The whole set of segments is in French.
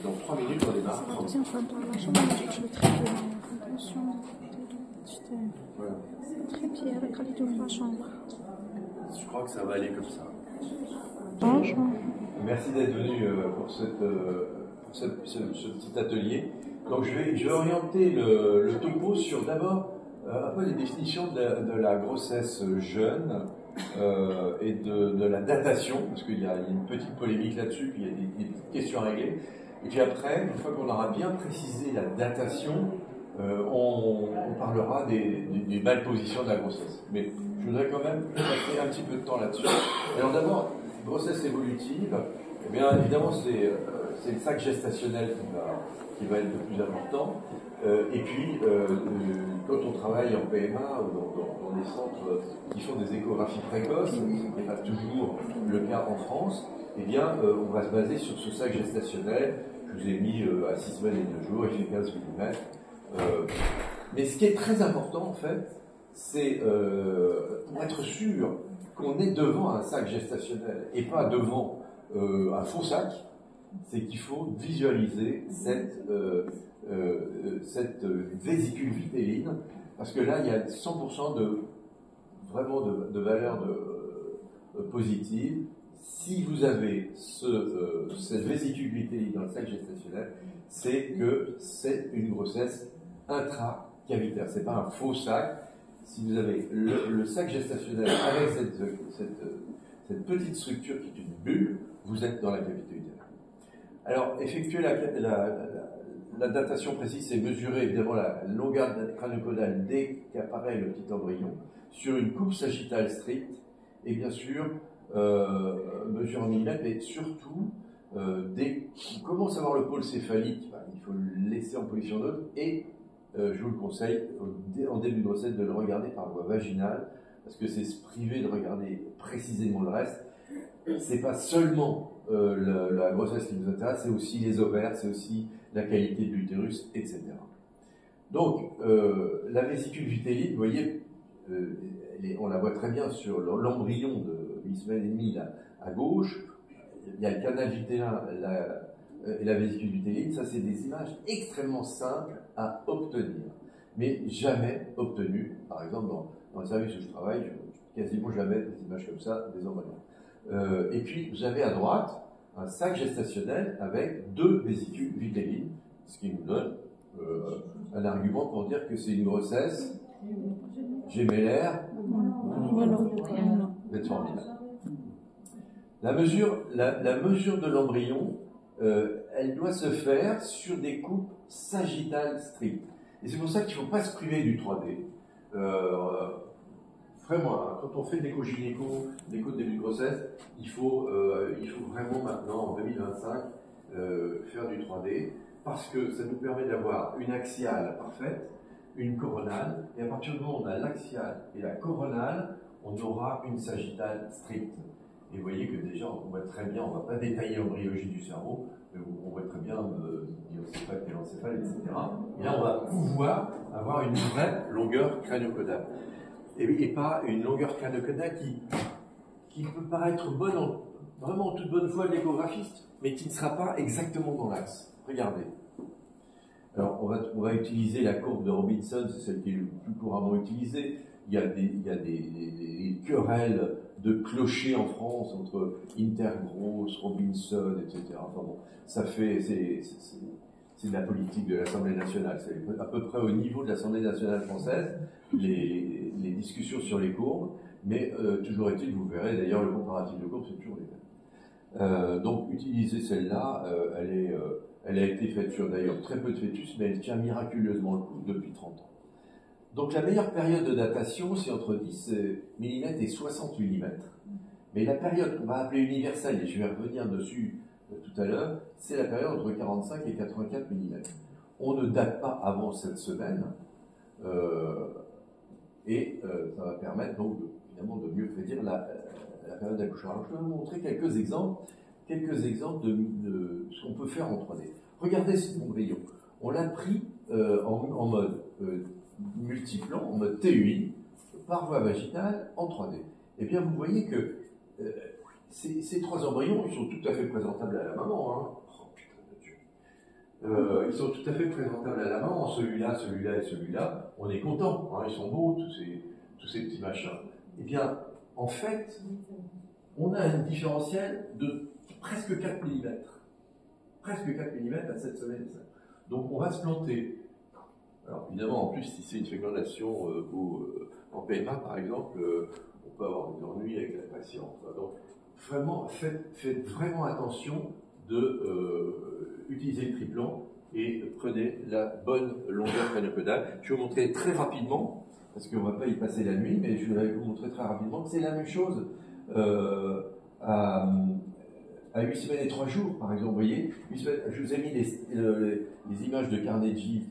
Dans 3 minutes, on démarre. Je crois que ça va aller comme ça. Merci d'être venu pour ce petit atelier. Donc je vais orienter le topo sur d'abord un peu les définitions de la grossesse jeune et de la datation, parce qu'il y a une petite polémique là-dessus, puis il y a des petites questions à régler. Et puis après, une fois qu'on aura bien précisé la datation, on parlera des malpositions de la grossesse. Mais je voudrais quand même passer un petit peu de temps là-dessus. Alors d'abord, grossesse évolutive, eh bien évidemment c'est le sac gestationnel qui va être le plus important. Et puis, quand on travaille en PMA ou dans des centres qui font des échographies précoces, ce qui n'est pas toujours le cas en France, eh bien, on va se baser sur ce sac gestationnel. Je vous ai mis à 6 semaines et 2 jours, il fait 15 mm. Mais ce qui est très important, en fait, c'est pour être sûr qu'on est devant un sac gestationnel et pas devant un faux sac, c'est qu'il faut visualiser cette vésicule vitelline, parce que là, il y a 100% de valeur positive. Si vous avez cette vésicule vitelline dans le sac gestationnel, c'est que c'est une grossesse intracavitaire. C'est pas un faux sac. Si vous avez le sac gestationnel avec cette petite structure qui est une bulle, vous êtes dans la cavité utérine. Alors, effectuer la datation précise, c'est mesurer évidemment la longueur crânio-caudale dès qu'apparaît le petit embryon sur une coupe sagittale stricte, et bien sûr, mesure en millimètres, mais surtout, dès qu'on commence à avoir le pôle céphalique, il faut le laisser en position neutre, et je vous le conseille, en début de grossesse, de le regarder par voie vaginale, parce que c'est se priver de regarder précisément le reste. C'est pas seulement la grossesse qui nous intéresse, c'est aussi les ovaires, c'est aussi la qualité de l'utérus, etc. Donc, la vésicule vitelline, vous voyez, on la voit très bien sur l'embryon de 8 semaines et demie là, à gauche. Il y a le canal vitellin et la vésicule vitelline. Ça, c'est des images extrêmement simples à obtenir, mais jamais obtenues. Par exemple, dans le service où je travaille, quasiment jamais des images comme ça des embryons. Et puis, vous avez à droite un sac gestationnel avec 2 vésicules vitellines, ce qui nous donne un argument pour dire que c'est une grossesse gémellaire. Vous êtes formidable. La mesure de l'embryon, elle doit se faire sur des coupes sagittales strictes. Et c'est pour ça qu'il ne faut pas se priver du 3D. Vraiment, quand on fait l'écho-gynéco, l'écho de début de grossesse, il faut vraiment maintenant, en 2025, faire du 3D, parce que ça nous permet d'avoir une axiale parfaite, une coronale, et à partir du moment où on a l'axiale et la coronale, on aura une sagittale stricte. Et vous voyez que déjà, on voit très bien, on ne va pas détailler l'embryologie du cerveau, mais on voit très bien diocéphale, télencéphale, etc. Et là, on va pouvoir avoir une vraie longueur crânio-caudale. Et pas une longueur crânio-caudale qui peut paraître bonne, vraiment en toute bonne foi de l'échographiste, mais qui ne sera pas exactement dans l'axe. Regardez. Alors, on va utiliser la courbe de Robinson, c'est celle qui est le plus couramment utilisée. Il y a des querelles de clochers en France entre Intergross, Robinson, etc. Enfin bon, c'est de la politique de l'Assemblée nationale. C'est à peu près au niveau de l'Assemblée nationale française, les discussions sur les courbes, mais toujours est-il, vous verrez, d'ailleurs le comparatif de courbes, c'est toujours les mêmes. Donc, utiliser celle-là, elle a été faite sur d'ailleurs très peu de fœtus, mais elle tient miraculeusement le coup depuis 30 ans. Donc la meilleure période de datation, c'est entre 10 mm et 60 mm. Mais la période qu'on va appeler universelle, et je vais revenir dessus tout à l'heure, c'est la période entre 45 et 84 mm. On ne date pas avant cette semaine, et ça va permettre donc évidemment de mieux prédire la période d'accouchement. Alors je vais vous montrer quelques exemples de ce qu'on peut faire en 3D. Regardez cet embryon. On l'a pris en mode multiplan, en mode TUI, par voie vaginale, en 3D. Eh bien, vous voyez que ces 3 embryons, ils sont tout à fait présentables à la maman. Hein. Oh putain de Dieu. ils sont tout à fait présentables à la main, celui-là, celui-là et celui-là, on est content, hein, ils sont beaux, tous ces petits machins. Eh bien, en fait, on a un différentiel de presque 4 mm. Presque 4 mm à cette semaine. Donc on va se planter. Alors évidemment, en plus, si c'est une fécondation en PMA, par exemple, on peut avoir des ennuis avec la patiente. Donc vraiment, faites vraiment attention de utiliser le triplan et prenez la bonne longueur crânio-caudale. Je vais vous montrer très rapidement, parce qu'on ne va pas y passer la nuit, mais je vais vous montrer très rapidement que c'est la même chose à 8 semaines et 3 jours, par exemple. Vous voyez, je vous ai mis les images de Carnegie,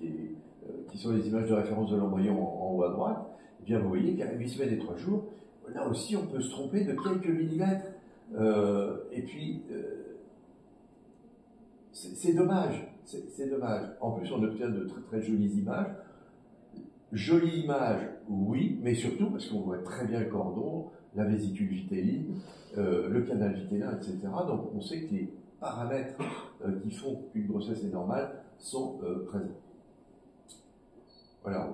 qui sont les images de référence de l'embryon en haut à droite. Et bien, vous voyez qu'à 8 semaines et 3 jours, là aussi, on peut se tromper de quelques millimètres. Et puis, c'est dommage. C'est dommage. En plus, on obtient de très très jolies images. Jolies images, oui, mais surtout parce qu'on voit très bien le cordon, la vésicule vitelline, le canal vitellin, etc. Donc, on sait que les paramètres qui font qu'une grossesse est normale sont présents. Voilà.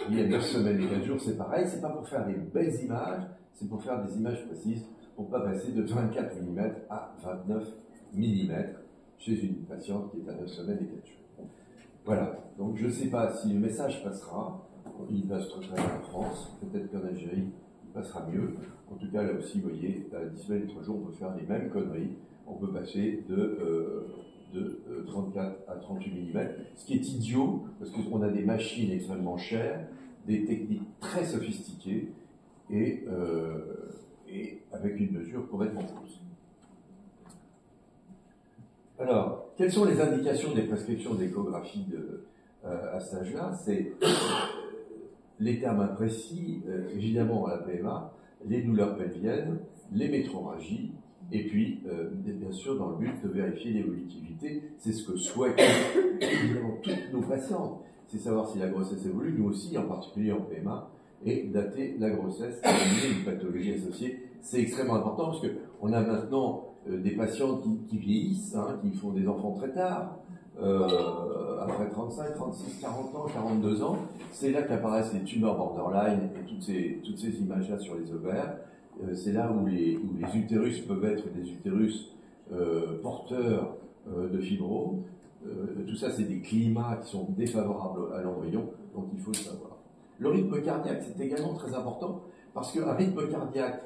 Il y a 9 semaines et 4 jours, c'est pareil. C'est pas pour faire des belles images, c'est pour faire des images précises, pour ne pas passer de 24 mm à 29 mm chez une patiente qui est à 9 semaines et 4 jours. Voilà. Donc, je ne sais pas si le message passera. Il passe très bien en France. Peut-être qu'en Algérie, il passera mieux. En tout cas, là aussi, vous voyez, à 10 semaines et 3 jours, on peut faire les mêmes conneries. On peut passer de 34 à 38 mm, ce qui est idiot, parce qu'on a des machines extrêmement chères, des techniques très sophistiquées, et avec une mesure complètement fausse. Alors, quelles sont les indications des prescriptions d'échographie à cet âge-là? C'est les termes imprécis, évidemment à la PMA, les douleurs pelviennes, les métrorragies, et puis, bien sûr, dans le but de vérifier l'évolutivité, c'est ce que souhaitent évidemment toutes nos patientes, c'est savoir si la grossesse évolue, nous aussi, en particulier en PMA, et dater la grossesse, éliminer une pathologie associée. C'est extrêmement important parce qu'on a maintenant des patientes qui vieillissent, hein, qui font des enfants très tard, après 35, 36, 40 ans, 42 ans. C'est là qu'apparaissent les tumeurs borderline et toutes ces images-là sur les ovaires. C'est là où les utérus peuvent être des utérus porteurs de fibromes. Tout ça, c'est des climats qui sont défavorables à l'embryon, donc il faut le savoir. Le rythme cardiaque, c'est également très important, parce qu'un rythme cardiaque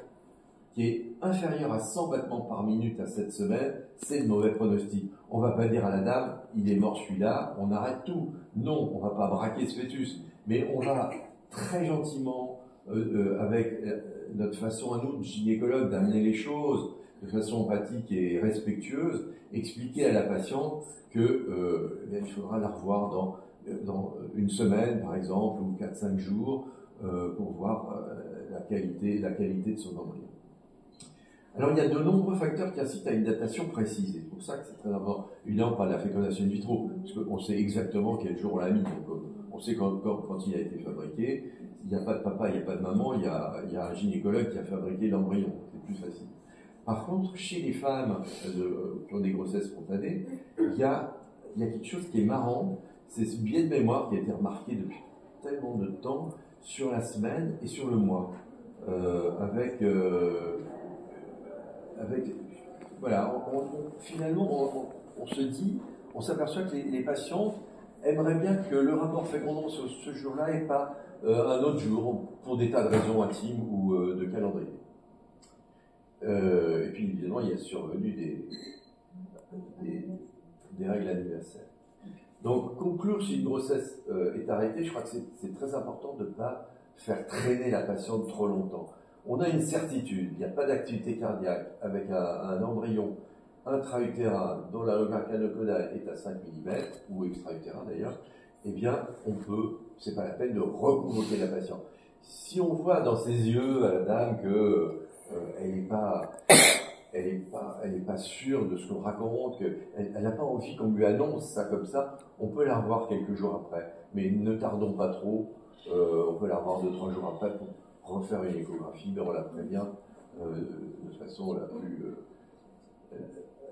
qui est inférieur à 100 battements par minute à 7 semaines, c'est de mauvais pronostic. On ne va pas dire à la dame, il est mort celui-là, on arrête tout. Non, on ne va pas braquer ce fœtus, mais on va très gentiment, avec notre façon à nous, de gynécologue, d'amener les choses de façon empathique et respectueuse, expliquer à la patiente que il faudra la revoir dans une semaine, par exemple, ou 4-5 jours, pour voir la qualité de son embryon. Alors, il y a de nombreux facteurs qui incitent à une datation précise. C'est pour ça que c'est très important. Évidemment, pas la fécondation in vitro, parce qu'on sait exactement quel jour on l'a mis. Donc, on sait quand il a été fabriqué. Il n'y a pas de papa, il n'y a pas de maman, il y a un gynécologue qui a fabriqué l'embryon. C'est plus facile. Par contre, chez les femmes qui ont des grossesses spontanées, il y a quelque chose qui est marrant. C'est ce biais de mémoire qui a été remarqué depuis tellement de temps sur la semaine et sur le mois. Voilà, finalement, on se dit, on s'aperçoit que les patients aimeraient bien que le rapport fécondant ce jour-là et pas un autre jour, pour des tas de raisons intimes ou de calendrier. Et puis, évidemment, il y a survenu des règles anniversaires. Donc, conclure si une grossesse est arrêtée, je crois que c'est très important de ne pas faire traîner la patiente trop longtemps. On a une certitude, il n'y a pas d'activité cardiaque avec un embryon intra-utérin dont la longueur crânio-caudale est à 5 mm, ou extra-utérin d'ailleurs, eh bien, c'est pas la peine de reconvoquer la patiente. Si on voit dans ses yeux à la dame que elle n'est pas sûre de ce qu'on raconte, qu'elle n'a pas envie qu'on lui annonce ça comme ça, on peut la revoir quelques jours après. Mais ne tardons pas trop, on peut la revoir 2-3 jours après pour refaire une échographie, mais on la prévient de façon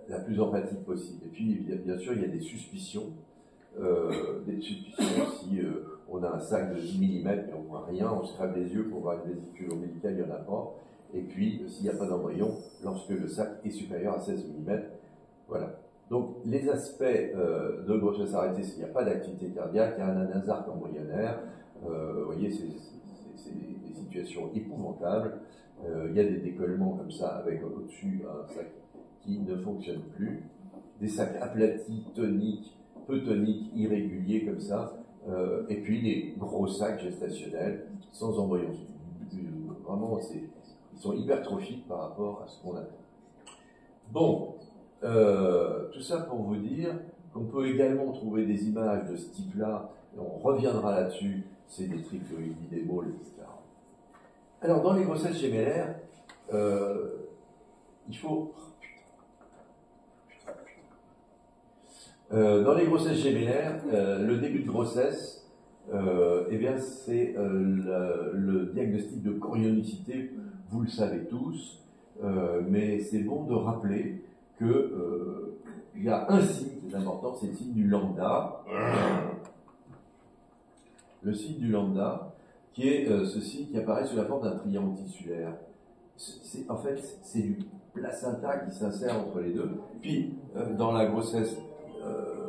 la plus empathique possible. Et puis, bien sûr, il y a des suspicions. des suspicions si on a un sac de 10 mm et on voit rien, on se crève les yeux pour voir une vésicule ombilicale, il n'y en a pas. Et puis, s'il n'y a pas d'embryon, lorsque le sac est supérieur à 16 mm, voilà. Donc, les aspects de grossesse arrêtée, s'il n'y a pas d'activité cardiaque, il y a un anasarque embryonnaire, vous voyez, c'est des situations épouvantables. Il y a des décollements comme ça, avec au-dessus un sac qui ne fonctionne plus, des sacs aplatis, toniques, peu toniques, irréguliers comme ça, et puis des gros sacs gestationnels sans embryon. Vraiment, ils sont hypertrophiques par rapport à ce qu'on a. Bon, tout ça pour vous dire qu'on peut également trouver des images de ce type-là, et on reviendra là-dessus, c'est des triploïdes, des bôles, etc. Alors, dans les grossesses gémellaires, il faut... dans les grossesses gémellaires, le début de grossesse, eh bien, c'est le diagnostic de chorionicité, vous le savez tous, mais c'est bon de rappeler que il y a un signe qui est important, c'est le signe du lambda. Le signe du lambda, qui est ce signe qui apparaît sous la forme d'un triangle tissulaire. En fait, c'est du placenta qui s'insère entre les deux. Puis, dans la grossesse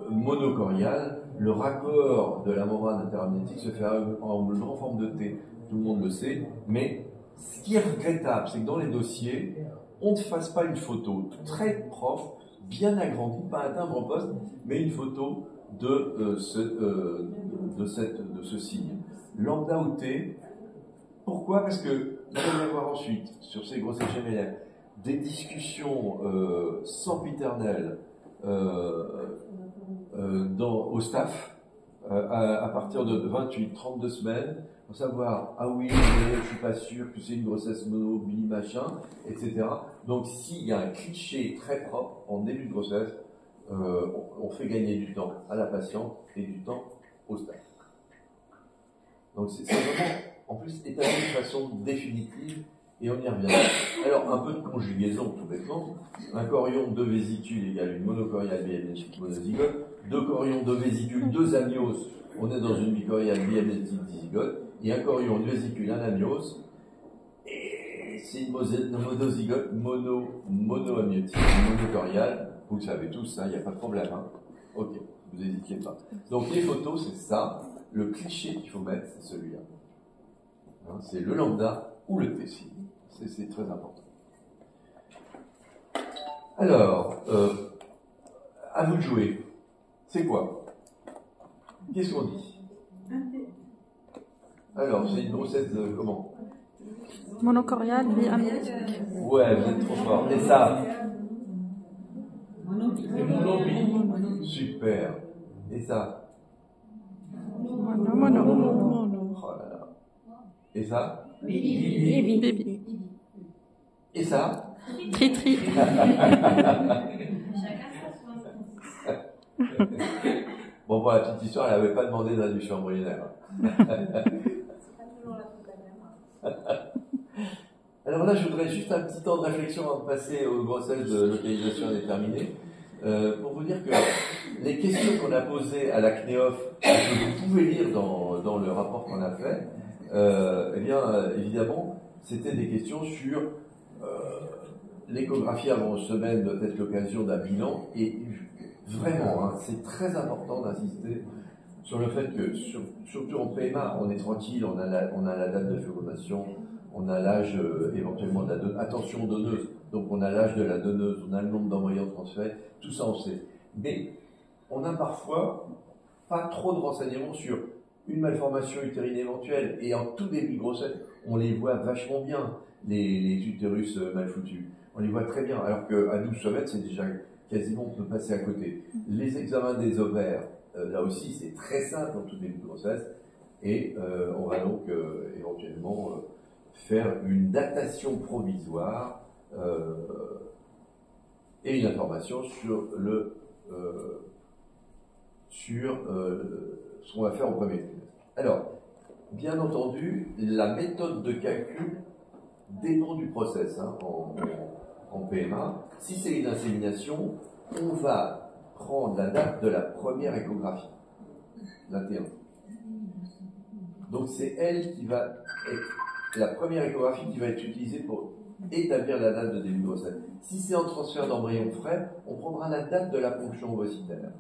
monocoriale, le raccord de la membrane interamniotique se fait en grande forme de T. Tout le monde le sait, mais ce qui est regrettable, c'est que dans les dossiers, on ne fasse pas une photo très propre, bien agrandie, pas un timbre poste, mais une photo de ce signe. Lambda ou T. Pourquoi? Parce que il va y avoir ensuite, sur ces grossesses gémellaires, des discussions sempiternelles au staff à partir de 28-32 semaines, pour savoir, ah oui, mais je suis pas sûr que c'est une grossesse mono, bi, machin, etc. Donc s'il y a un cliché très propre en début de grossesse, on fait gagner du temps à la patiente et du temps au staff. Donc c'est vraiment, en plus, établi de façon définitive, et on y revient. Alors, un peu de conjugaison, tout bêtement. Un chorion, 2 vésicules égale une monocoriale biamnionique monozygote. 2 chorions, 2 vésicules, 2 amnios, on est dans une bicoriale biamnionique dizygote. Et un chorion, 1 vésicule, 1 amnios. Et c'est une monozygote monoamniotique, monocoriale. Vous le savez tous, il n'y a pas de problème. Hein. Ok, vous n'hésitiez pas. Donc, les photos, c'est ça. Le cliché qu'il faut mettre, c'est celui-là. Hein, c'est le lambda ou le T. C'est très important. Alors, à vous de jouer. C'est quoi? Qu'est-ce qu'on dit? Alors, c'est une grossesse de comment? Monocoriale, biamniotique. Ouais, vous êtes trop fort. Et ça? C'est mono. Super. Et ça? Mono. Oh là là. Et ça? Bibi. Et ça? Tri. Bon, pour la petite histoire, elle n'avait pas demandé d'induction embryonnaire. Alors là, je voudrais juste un petit temps de réflexion avant de passer aux grossesses de localisation indéterminée, pour vous dire que les questions qu'on a posées à la CNEOF, que vous pouvez lire dans le rapport qu'on a fait, eh bien, évidemment, c'était des questions sur l'échographie avant une semaine doit être l'occasion d'un bilan, et vraiment, hein, c'est très important d'insister sur le fait que, surtout en PMA, on est tranquille, on a la date de fécondation, on a l'âge éventuellement de la attention donneuse, donc on a l'âge de la donneuse, on a le nombre d'embryons transférés, tout ça on sait. Mais on a parfois pas trop de renseignements sur une malformation utérine éventuelle, et en tout début de grossesse, on les voit vachement bien, les utérus mal foutus. On les voit très bien, alors qu'à 12 semaines, c'est déjà quasiment, on peut passer à côté. Les examens des ovaires, là aussi, c'est très simple en tout début de grossesse, et on va donc éventuellement faire une datation provisoire et une information sur ce qu'on va faire au premier trimestre. Alors, bien entendu, la méthode de calcul dépend du process hein, en PMA. Si c'est une insémination, on va prendre la date de la première échographie. la T1. Donc c'est elle qui va être la première échographie qui va être utilisée pour établir la date de début de grossesse. Si c'est en transfert d'embryon frais, on prendra la date de la ponction ovocitaire.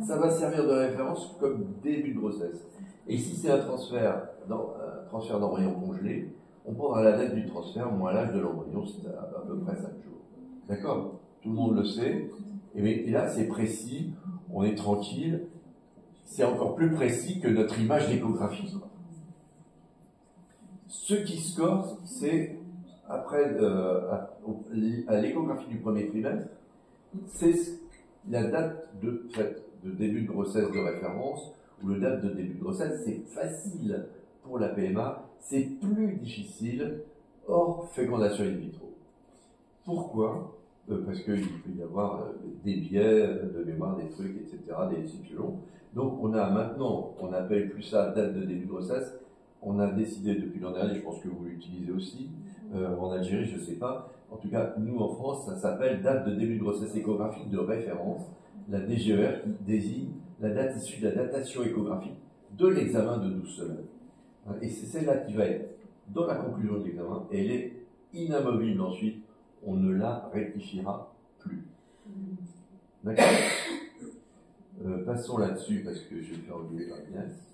Ça va servir de référence comme début de grossesse. Et si c'est un transfert d'embryon congelé, on prendra la date du transfert moins l'âge de l'embryon, c'est à peu près 5 jours. D'accord? Tout le monde le sait. Et là, c'est précis, on est tranquille. C'est encore plus précis que notre image d'échographie. Ce qui score, c'est après à l'échographie du premier trimestre, c'est la date de début de grossesse de référence ou le date de début de grossesse. C'est facile pour la PMA, c'est plus difficile hors fécondation in vitro. Pourquoi? Parce qu'il peut y avoir des biais de mémoire, des trucs, etc., des cycles longs. Donc on a maintenant, on n'appelle plus ça date de début de grossesse. On a décidé depuis l'an dernier, je pense que vous l'utilisez aussi, en Algérie, je ne sais pas. En tout cas, nous en France, ça s'appelle date de début de grossesse échographique de référence, la DGER, qui désigne la date issue de la datation échographique de l'examen de 12 semaines. Et c'est celle-là qui va être dans la conclusion de l'examen, et elle est inamovible ensuite, on ne la rectifiera plus. D'accord? Passons là-dessus, parce que je vais faire oublier Agnès.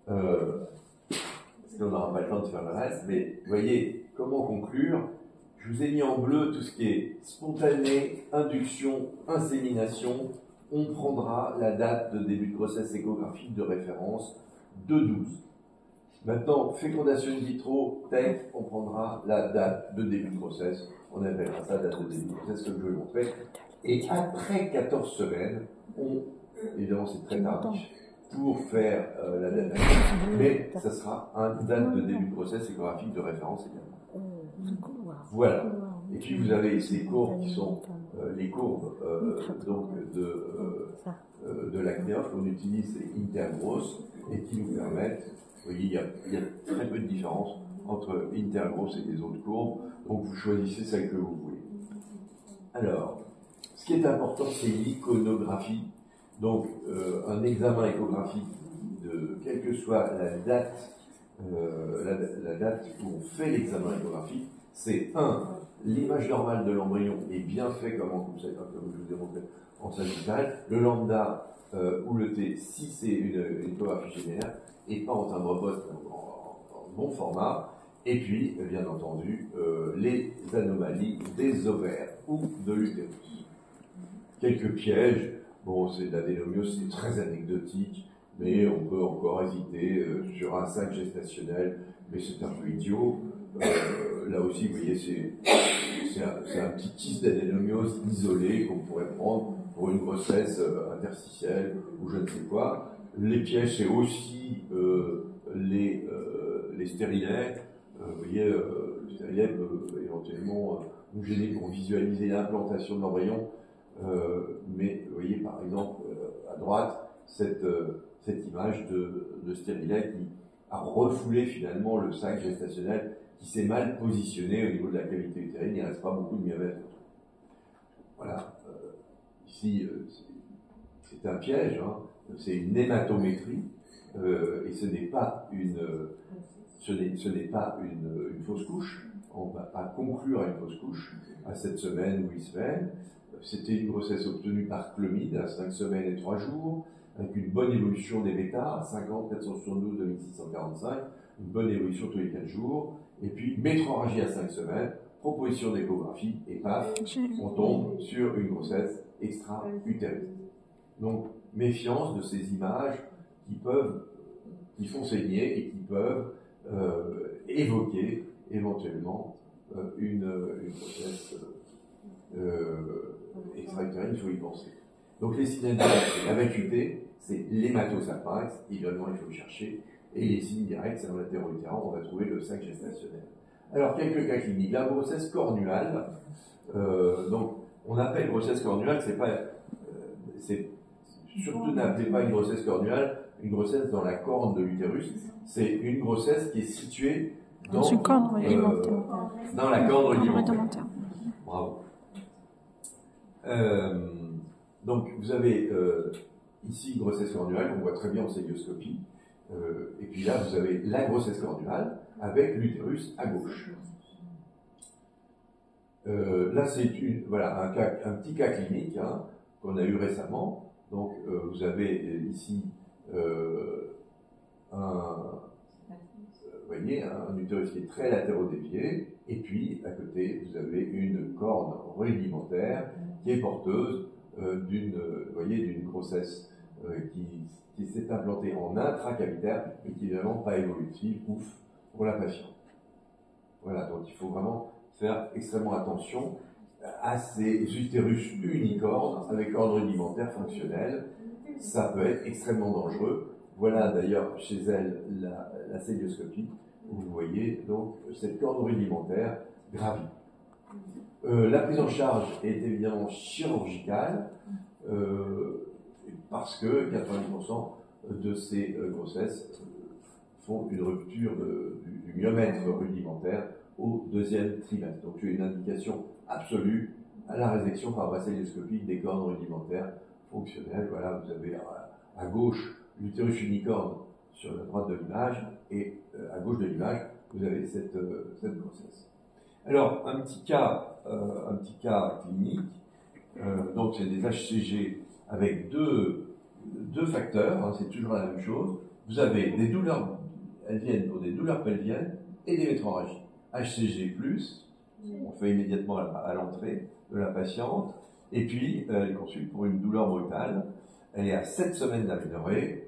Parce qu'on n'aura pas le temps de faire le reste, mais vous voyez, comment conclure? Je vous ai mis en bleu tout ce qui est spontané, induction, insémination. On prendra la date de début de grossesse échographique de référence de 12. Maintenant, fécondation in vitro, TEC, on prendra la date de début de grossesse. On appellera ça date de début de grossesse, comme je vais vous montrer. Et après 14 semaines, évidemment c'est très tardif, pour faire la date, mais ça sera une date de début de grossesse échographique de référence également. Voilà. Et puis vous avez ces courbes qui sont les courbes donc de l'acnéophile qu'on utilise, c'est intergross, et qui nous permettent, vous voyez, il y a très peu de différence entre intergross et les autres courbes, donc vous choisissez celle que vous voulez. Alors, ce qui est important, c'est l'iconographie. Donc, un examen échographique, quelle que soit la date où on fait l'examen échographique, c'est l'image normale de l'embryon est bien faite comme je vous ai montré en sagittal, le lambda ou le T si c'est une échographie générale, et pas en timbre poste en bon format, et puis, bien entendu, les anomalies des ovaires ou de l'utérus. Quelques pièges. Bon, c'est l'adénomiose, c'est très anecdotique, mais on peut encore hésiter sur un sac gestationnel, mais c'est un peu idiot. Là aussi, vous voyez, c'est un petit kyste d'adénomiose isolé qu'on pourrait prendre pour une grossesse interstitielle ou je ne sais quoi. Les pièges, c'est aussi les stérilets. Vous voyez, le stérilet peut éventuellement nous gêner pour visualiser l'implantation de l'embryon. Mais vous voyez par exemple à droite cette image de stérilet qui a refoulé finalement le sac gestationnel qui s'est mal positionné au niveau de la cavité utérine, il ne reste pas beaucoup de myomètres. Voilà, ici c'est un piège, hein. C'est une hématométrie et ce n'est pas une fausse couche. On va pas conclure à une fausse couche à 7 semaines ou 8 semaines. C'était une grossesse obtenue par chlomide à 5 semaines et 3 jours, avec une bonne évolution des bêtas, 50, 472, 2645, une bonne évolution tous les 4 jours, et puis métrorragie à 5 semaines, proposition d'échographie, et paf, on tombe sur une grossesse extra-utérine. Donc, méfiance de ces images qui font saigner et qui peuvent évoquer éventuellement une grossesse extra-utérine, il faut y penser. Donc les signes indirects, la vacuité, c'est l'hématosapinx, idéalement il faut le chercher, et les signes directs, c'est dans l'atéro-utérin, on va trouver le sac gestationnel. Alors quelques cas cliniques, la grossesse cornuale, donc on appelle grossesse cornuale, surtout n'appelez pas une grossesse cornuale, une grossesse dans la corne de l'utérus, c'est une grossesse qui est située dans une corne dans la corne rudimentaire. Bravo. Donc vous avez ici, grossesse cornuale, on voit très bien en célioscopie. Et puis là, vous avez la grossesse cornuale avec l'utérus à gauche. Là, c'est voilà, un petit cas clinique hein, qu'on a eu récemment. Donc, vous avez ici vous voyez, un utérus qui est très latéraux-dévié, et puis à côté, vous avez une corne rudimentaire qui est porteuse d'une grossesse qui s'est implantée en intracavitaire et qui n'est vraiment pas évolutive, ouf, pour la patiente. Voilà, donc il faut vraiment faire extrêmement attention à ces utérus unicornes avec corne rudimentaire fonctionnelle. Ça peut être extrêmement dangereux. Voilà d'ailleurs chez elle la célioscopie, où vous voyez donc cette corne rudimentaire gravie. La prise en charge est évidemment chirurgicale, parce que 90% de ces grossesses font une rupture du myomètre rudimentaire au deuxième trimestre. Donc il y a une indication absolue à la résection par voie célioscopique des cornes rudimentaires fonctionnelles. Voilà, vous avez à gauche l'utérus unicorne sur la droite de l'image, et à gauche de l'image, vous avez cette grossesse. Alors, un petit cas clinique, donc c'est des HCG avec deux facteurs, hein, c'est toujours la même chose. Vous avez des douleurs, elles viennent pour des douleurs pelviennes et des métrorragies. HCG+, on fait immédiatement à l'entrée de la patiente, et puis elle consulte pour une douleur brutale. Elle est à 7 semaines d'aménorrhée,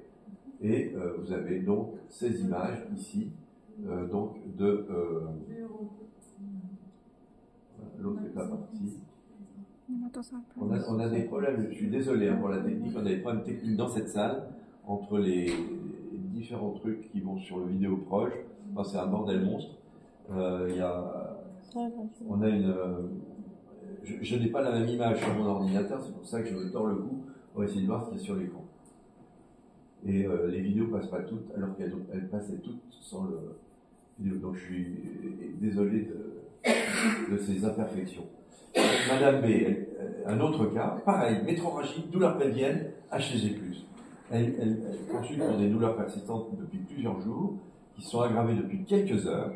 et vous avez donc ces images ici, donc de... l'autre n'est pas parti. On a des problèmes, je suis désolé hein, pour la technique, on a des problèmes techniques dans cette salle, entre les différents trucs qui vont sur le vidéo proche. Enfin, c'est un bordel monstre. On a une... je n'ai pas la même image sur mon ordinateur, c'est pour ça que je me tords le cou pour essayer de voir ce qu'il y a sur l'écran. Et les vidéos passent pas toutes, alors qu'elles passaient toutes sans le vidéo. Donc je suis désolé de ces imperfections. Madame B, un autre cas, pareil, métrorragie, douleur pelvienne, HCG+. Elle consulte pour des douleurs persistantes depuis plusieurs jours, qui sont aggravées depuis quelques heures,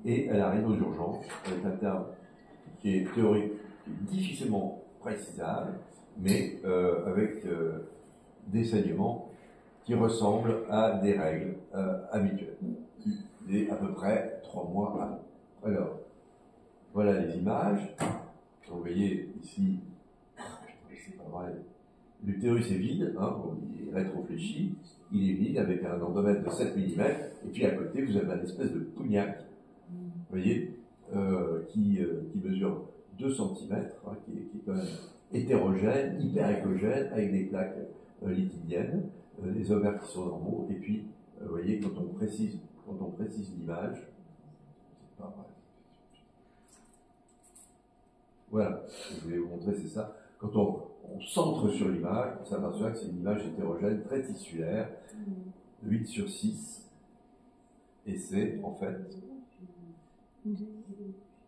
et elle arrive aux urgences avec un terme qui est théorique, difficilement précisable, mais avec des saignements qui ressemblent à des règles habituelles, et à peu près 3 mois avant. Alors, voilà les images. Vous voyez ici, c'est pas vrai, l'utérus est vide, hein, il est rétrofléchi, il est vide avec un endomètre de 7 mm, et puis à côté vous avez une espèce de pougnac, vous voyez, qui mesure 2 cm, hein, qui est quand même hétérogène, hyper écogène, avec des plaques liquidiennes, les ovaires qui sont normaux, et puis vous voyez, quand on précise l'image, c'est pas vrai. Voilà, je voulais vous montrer, c'est ça. Quand on centre sur l'image, on s'aperçoit que c'est une image hétérogène, très tissulaire, 8/6, et c'est, en fait,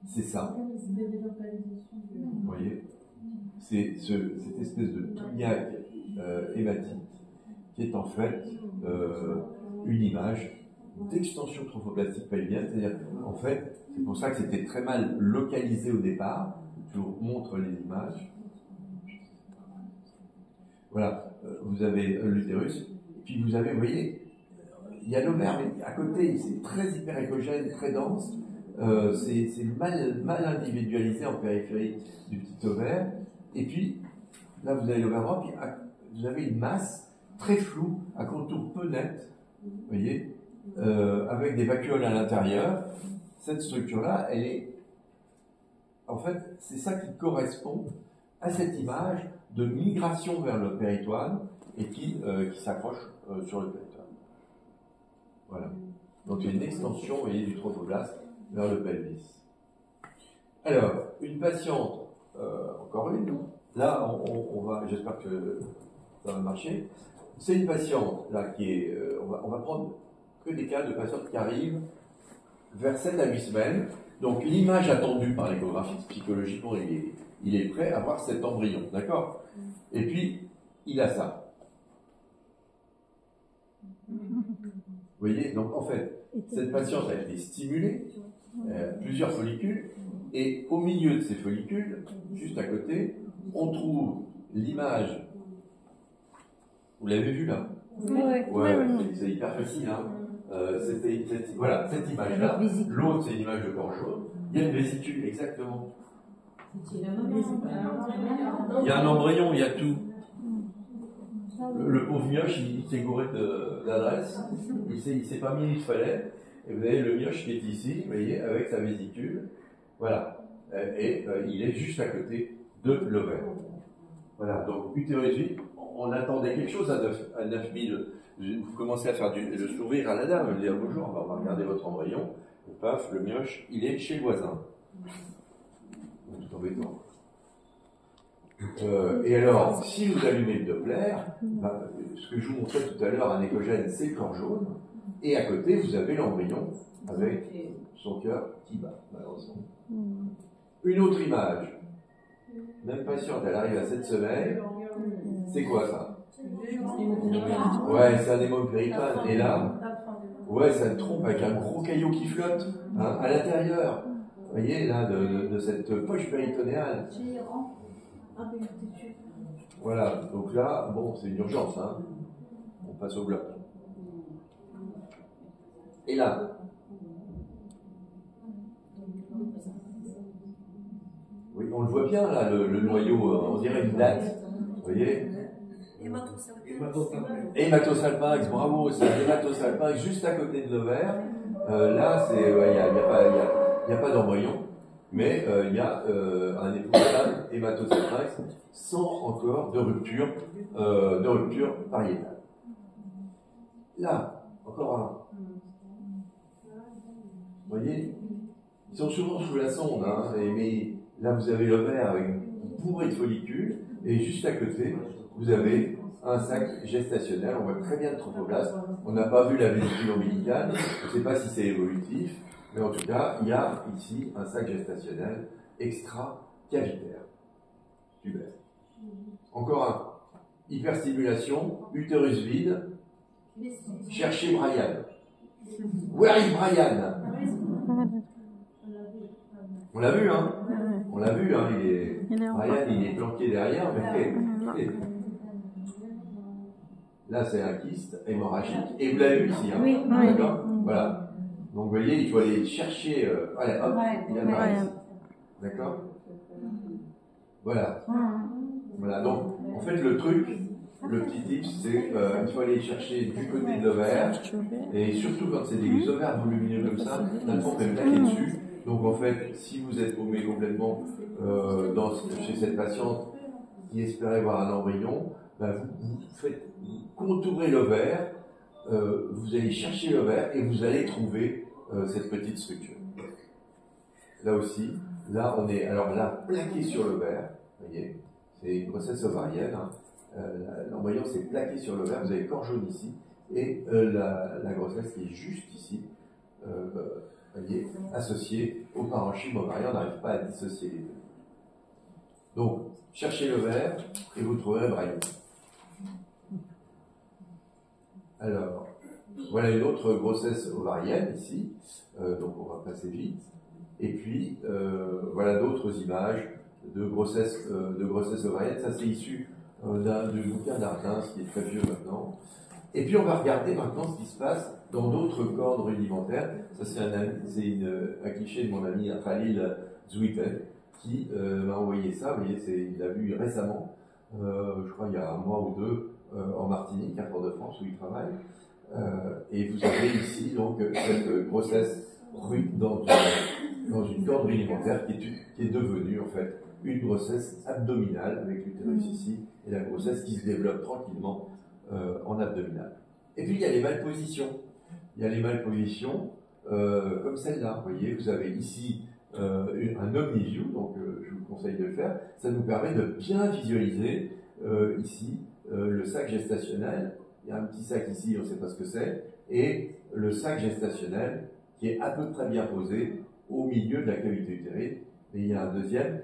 c'est ça. Vous voyez, c'est cette espèce de pougnac hématite qui est en fait une image d'extension trophoblastique pelvienne, c'est-à-dire, en fait, c'est pour ça que c'était très mal localisé au départ. Je vous montre les images. Voilà, vous avez l'utérus, et puis vous avez, vous voyez, il y a l'ovaire, mais à côté, c'est très hyper écogène, très dense, c'est mal individualisé en périphérie du petit ovaire, et puis, là vous avez l'ovaire droit, puis vous avez une masse très floue, à contour peu net, vous voyez, avec des vacuoles à l'intérieur. Cette structure-là, elle est... En fait, c'est ça qui correspond à cette image de migration vers le péritoine et qui s'accroche sur le péritoine. Voilà. Donc il y a une extension, vous voyez, du trophoblaste vers le pelvis. Alors, une patiente, encore une, là on va, j'espère que ça va marcher. C'est une patiente là qui est, on va prendre que des cas de patientes qui arrivent vers 7 à 8 semaines. Donc l'image attendue par l'échographie, psychologiquement il est prêt à voir cet embryon, d'accord? Et puis il a ça. voyez, donc en fait, cette patiente a été stimulée, plusieurs follicules, et au milieu de ces follicules, juste à côté, on trouve l'image. Vous l'avez vu là? Ouais, c'est hyper facile. Hein. Voilà, cette image-là. L'autre, c'est une image de corps jaune. Il y a une vésicule, exactement. Il y a un embryon, il y a tout. Le pauvre mioche, il s'est gouré d'adresse. Il s'est pas mis où il fallait. Et vous avez le mioche qui est ici, vous voyez, avec sa vésicule. Voilà. Et il est juste à côté de l'ovaire. Voilà, donc utérus vide, on attendait quelque chose à 9000. Vous commencez à faire le sourire à la dame, le dire bonjour, on va regarder votre embryon. Et paf, le mioche, il est chez le voisin. C'est embêtant. Et alors, si vous allumez le Doppler, ce que je vous montrais tout à l'heure, un échogène, c'est le corps jaune, et à côté, vous avez l'embryon avec son cœur qui bat, malheureusement. Une autre image. Même patiente, elle arrive à 7 semaines. C'est quoi ça? Ouais, c'est un hémopéripane. Et là, ouais, ça trompe avec un gros caillot qui flotte hein, à l'intérieur. Vous voyez, là, de cette poche péritonéale. Voilà, donc là, bon, c'est une urgence, hein. On passe au bloc. Et là, oui, on le voit bien, là, le noyau, on dirait une date. Vous voyez? Hématosalpinx, bravo, c'est un hématosalpinx juste à côté de l'ovaire. Là, il n'y a pas d'embryon, mais il y a un épousable hématosalpinx sans encore de rupture pariétale. Là, encore un. Vous voyez? Ils sont souvent sous la sonde, hein, mais là vous avez l'ovaire avec une bourrée de follicules, et juste à côté, vous avez un sac gestationnel, on voit très bien le trophoblaste. On n'a pas vu la vésicule ombilicale, je ne sais pas si c'est évolutif, mais en tout cas, il y a ici un sac gestationnel extra-cavitaire. Super. Encore un. Hyperstimulation, utérus vide, cherchez Brian. Where is Brian? On l'a vu, hein? On l'a vu, hein? Brian, il est planqué derrière, mais là, c'est un kyste hémorragique. Et vous l'avez vu ici, hein? Oui. D'accord? Voilà. Donc, vous voyez, il faut aller chercher. Allez, hop, il apparaît ici. D'accord? Voilà. Voilà. Donc, en fait, le truc, le petit tip, c'est qu'il faut aller chercher du côté de l'ovaire. Et surtout quand c'est des ovaires volumineux comme ça, la pompe est plaquée dessus. Donc, en fait, si vous êtes paumé complètement chez cette patiente qui espérait voir un embryon, ben, vous contourez l'ovaire, vous allez chercher l'ovaire et vous allez trouver cette petite structure. Là aussi, là on est alors là plaqué sur l'ovaire, vous voyez, c'est une grossesse ovarienne. Hein. L'embryon s'est plaqué sur l'ovaire, vous avez le corps jaune ici, et la grossesse qui est juste ici, voyez, associée au parenchyme ovarien, on n'arrive pas à dissocier les deux. Donc, cherchez l'ovaire et vous trouverez Brian. Alors, voilà une autre grossesse ovarienne ici, donc on va passer vite. Et puis, voilà d'autres images de grossesse ovarienne. Ça, c'est issu du bouquin d'Artin, qui est très vieux maintenant. Et puis, on va regarder maintenant ce qui se passe dans d'autres cordes rudimentaires. Ça, c'est un cliché de mon ami Khalil Zouiten qui m'a envoyé ça. Vous voyez, il l'a vu récemment, je crois il y a un mois ou deux, en Martinique, à Fort-de-France, où il travaille. Et vous avez ici donc cette grossesse dans une corde rudimentaire qui est devenue en fait une grossesse abdominale avec l'utérus ici et la grossesse qui se développe tranquillement en abdominal. Et puis il y a les malpositions. Il y a les malpositions comme celle-là. Vous voyez, vous avez ici un omniview, donc je vous conseille de le faire. Ça nous permet de bien visualiser ici le sac gestationnel. Il y a un petit sac ici, on ne sait pas ce que c'est, et le sac gestationnel qui est à peu près bien posé au milieu de la cavité utérine. Et il y a un deuxième,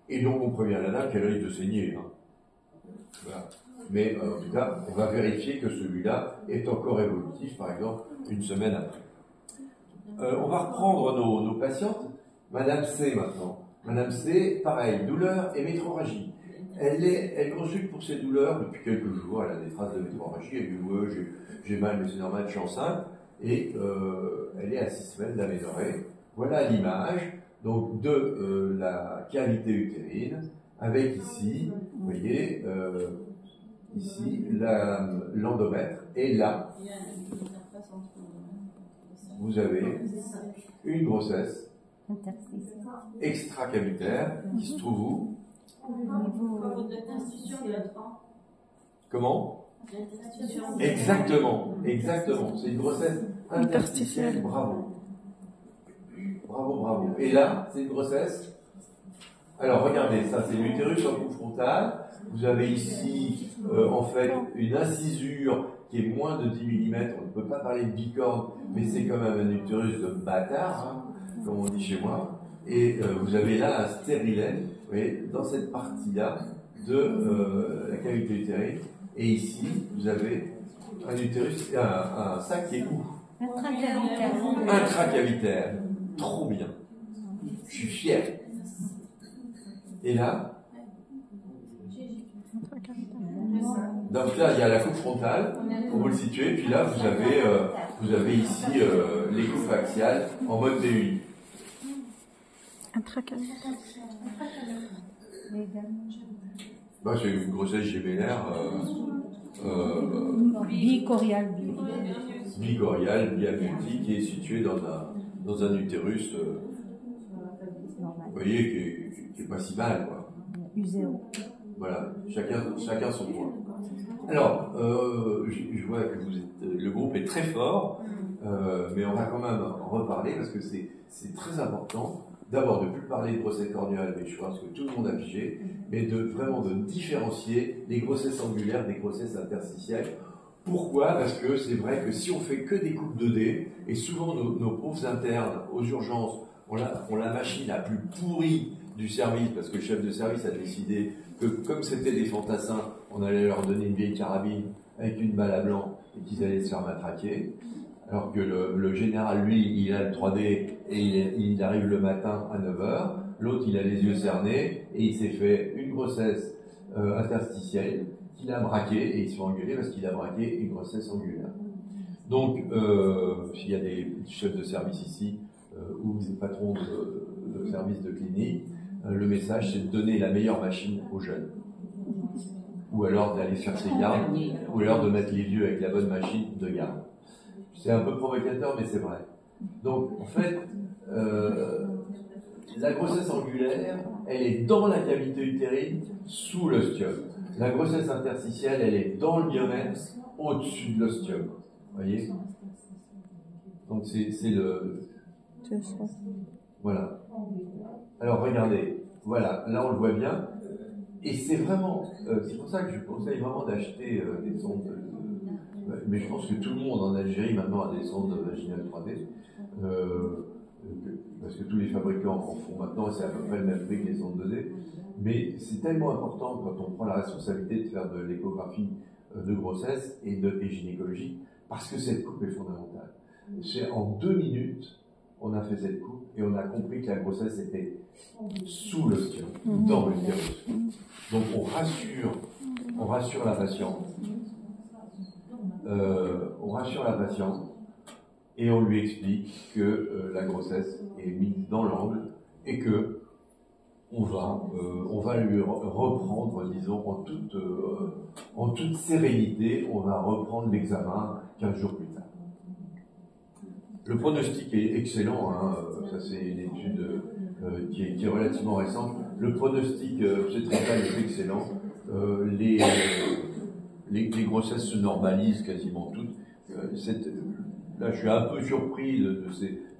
et donc on prévient la dame qu'elle risque de saigner. Hein. Voilà. Mais en tout cas, on va vérifier que celui-là est encore évolutif, par exemple, une semaine après. On va reprendre nos patientes. Madame C maintenant. Madame C, pareil, douleur et métrorragie. Elle consulte pour ses douleurs depuis quelques jours. Elle a des traces de métrorragie. Elle dit ouais, j'ai mal, mais c'est normal, je suis enceinte. Et elle est à 6 semaines d'aménorrhée. Voilà l'image donc de la cavité utérine, avec ici, vous voyez, ici l'endomètre. Et là, vous avez une grossesse extracavitaire qui se trouve où? Comment? Exactement, exactement. C'est une grossesse interstitielle. Bravo. Bravo, bravo. Et là, c'est une grossesse. Alors, regardez, ça, c'est l'utérus en coupe frontale. Vous avez ici, en fait, une incisure qui est moins de 10 mm. On ne peut pas parler de bicorne, mais c'est quand même un utérus de bâtard, hein, comme on dit chez moi. Et vous avez là un stérilène, vous voyez, dans cette partie-là de la cavité utérine. Et ici, vous avez un utérus, un sac qui est où? Intracavitaire. Intracavitaire. Trop bien. Je suis fier. Et là? Donc là, il y a la coupe frontale, pour vous le situer. Puis là, vous avez ici les coupes axiales en mode DUI. Bah, c'est une grossesse gémellaire bicoriale, biamultique, qui est située dans un utérus, vous voyez, qui est pas si mal, quoi. U0. Voilà, chacun son point. Alors, je vois que le groupe est très fort, mais on va quand même en reparler parce que c'est très important. D'abord, de ne plus parler de grossesse cornéale, mais je pense que tout le monde a pigé, mais vraiment de différencier les grossesses angulaires des grossesses interstitielles. Pourquoi? Parce que c'est vrai que si on fait que des coupes 2D, et souvent nos pauvres internes aux urgences ont la machine la plus pourrie du service, parce que le chef de service a décidé que comme c'était des fantassins, on allait leur donner une vieille carabine avec une balle à blanc et qu'ils allaient se faire matraquer. Alors que le général, lui, il a le 3D et il arrive le matin à 9h. L'autre, il a les yeux cernés et il s'est fait une grossesse interstitielle qu'il a braquée et ils se sont engueulés parce qu'il a braqué une grossesse angulaire. Donc, s'il y a des chefs de service ici ou des patrons de services de clinique, le message, c'est de donner la meilleure machine aux jeunes. Ou alors d'aller faire ses gardes, ou alors de mettre les vieux avec la bonne machine de garde. C'est un peu provocateur, mais c'est vrai. Donc, en fait, la grossesse angulaire, elle est dans la cavité utérine, sous l'ostium. La grossesse interstitielle, elle est dans le biomètre, au-dessus de l'ostium. Vous voyez? Donc, c'est le... Voilà. Alors, regardez. Voilà, là, on le voit bien. Et c'est vraiment... c'est pour ça que je conseille vraiment d'acheter des sondes... mais je pense que tout le monde en Algérie maintenant a des sondes vaginales 3D, parce que tous les fabricants en font maintenant, et c'est à peu près le même prix que les sondes 2D. Mais c'est tellement important quand on prend la responsabilité de faire de l'échographie de grossesse et gynécologie, parce que cette coupe est fondamentale. C'est en 2 minutes, on a fait cette coupe et on a compris que la grossesse était sous l'ostium, dans l'utérus. Donc on rassure la patiente. On rassure la patiente et on lui explique que la grossesse est mise dans l'angle et que on va lui reprendre, disons, en toute sérénité, on va reprendre l'examen 15 jours plus tard. Le pronostic est excellent, hein, ça c'est une étude qui est relativement récente. Le pronostic obstétrical est excellent. Les grossesses se normalisent quasiment toutes. Là, je suis un peu surpris de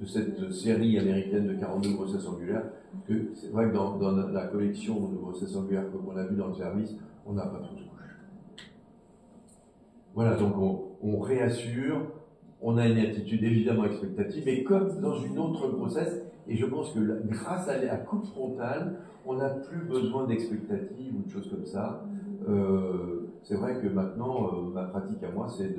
cette série américaine de 42 grossesses angulaires, parce que c'est vrai que dans la collection de grossesses angulaires qu'on a vu dans le service, on n'a pas toutes couches. Voilà, donc on réassure, on a une attitude évidemment expectative, mais comme dans une autre grossesse, et je pense que grâce à la coupe frontale, on n'a plus besoin d'expectative ou de choses comme ça. c'est vrai que maintenant, ma pratique à moi, c'est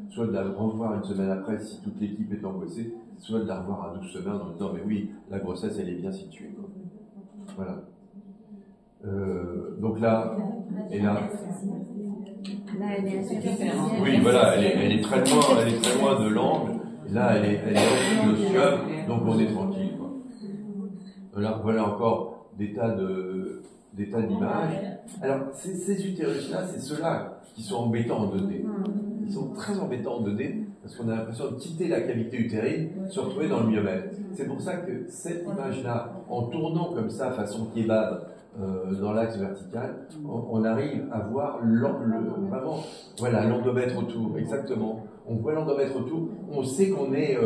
soit de la revoir une semaine après si toute l'équipe est angoissée, soit de la revoir à 12 semaines en disant, mais oui, la grossesse, elle est bien située. Quoi. Voilà. Donc là, et là. Là, elle est assez différente. Oui, voilà, elle est très loin de l'angle. Là, elle est en dessous de l'ostium, donc on est tranquille. Quoi. Là, voilà encore des tas d'images. Alors, ces utérus-là, c'est ceux-là qui sont embêtants en 2D. Ils sont très embêtants en 2D parce qu'on a l'impression de quitter la cavité utérine, se retrouver dans le myomètre. C'est pour ça que cette image-là, en tournant comme ça, façon kebab, dans l'axe vertical, on arrive à voir vraiment, voilà, l'endomètre autour, exactement. On voit l'endomètre autour, on sait qu'on est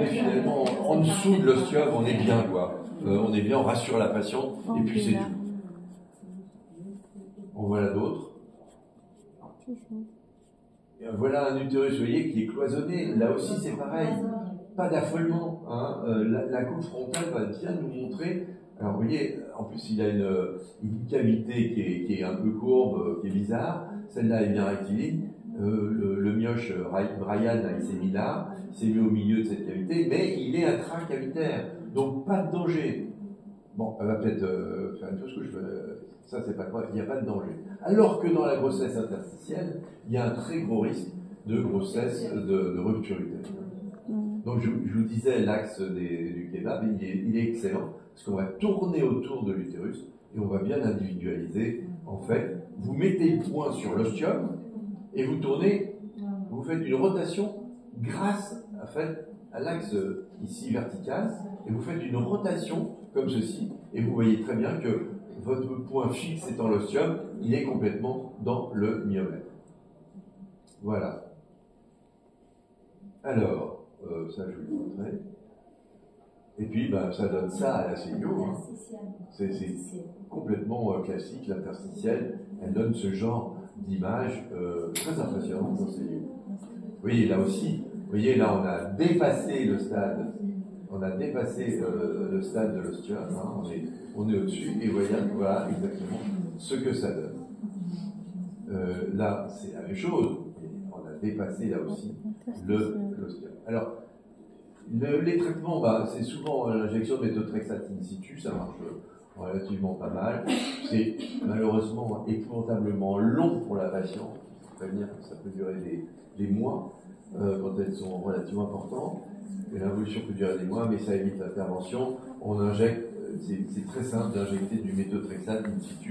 finalement en dessous de l'ostium, on est bien, quoi. On est bien, on rassure la patiente, et puis c'est tout. En voilà d'autres. Voilà un utérus, vous voyez, qui est cloisonné. Là aussi, c'est pareil. Pas d'affolement. Hein. La coupe frontale va bien nous montrer. Alors, vous voyez, en plus, il a une cavité qui est un peu courbe, qui est bizarre. Celle-là est bien rectiligne. Le mioche Brian, il s'est mis là. Il s'est mis au milieu de cette cavité, mais il est intracavitaire. Donc, pas de danger. Bon, elle va peut-être faire une chose que je veux. Ça, c'est pas grave, il n'y a pas de danger. Alors que dans la grossesse interstitielle, il y a un très gros risque de grossesse, de rupture utérine. Donc, je vous disais, l'axe du kebab, il est excellent, parce qu'on va tourner autour de l'utérus, et on va bien individualiser. En fait, vous mettez le point sur l'ostium, et vous tournez, vous faites une rotation grâce, en fait, à l'axe ici vertical, et vous faites une rotation comme ceci, et vous voyez très bien que votre point fixe étant l'ostium, il est complètement dans le myomètre. Voilà. Alors, ça je vais vous montrer. Et puis, ça donne ça à la cellule. Hein. C'est complètement classique, l'interstitielle. Elle donne ce genre d'image très impressionnante dans cellule. Vous voyez, là aussi, vous voyez, là on a dépassé le stade. On a dépassé le stade de l'ostium, hein, on est au-dessus, et voilà exactement ce que ça donne. Là, c'est la même chose, on a dépassé là aussi l'ostium. Alors, les traitements, c'est souvent l'injection de méthotrexate in situ, ça marche relativement pas mal. C'est malheureusement épouvantablement long pour la patiente, c'est-à-dire que ça peut durer des mois quand elles sont relativement importantes. Et l'involution peut durer des mois, mais ça évite l'intervention. On injecte, c'est très simple d'injecter du méthotrexate in situ.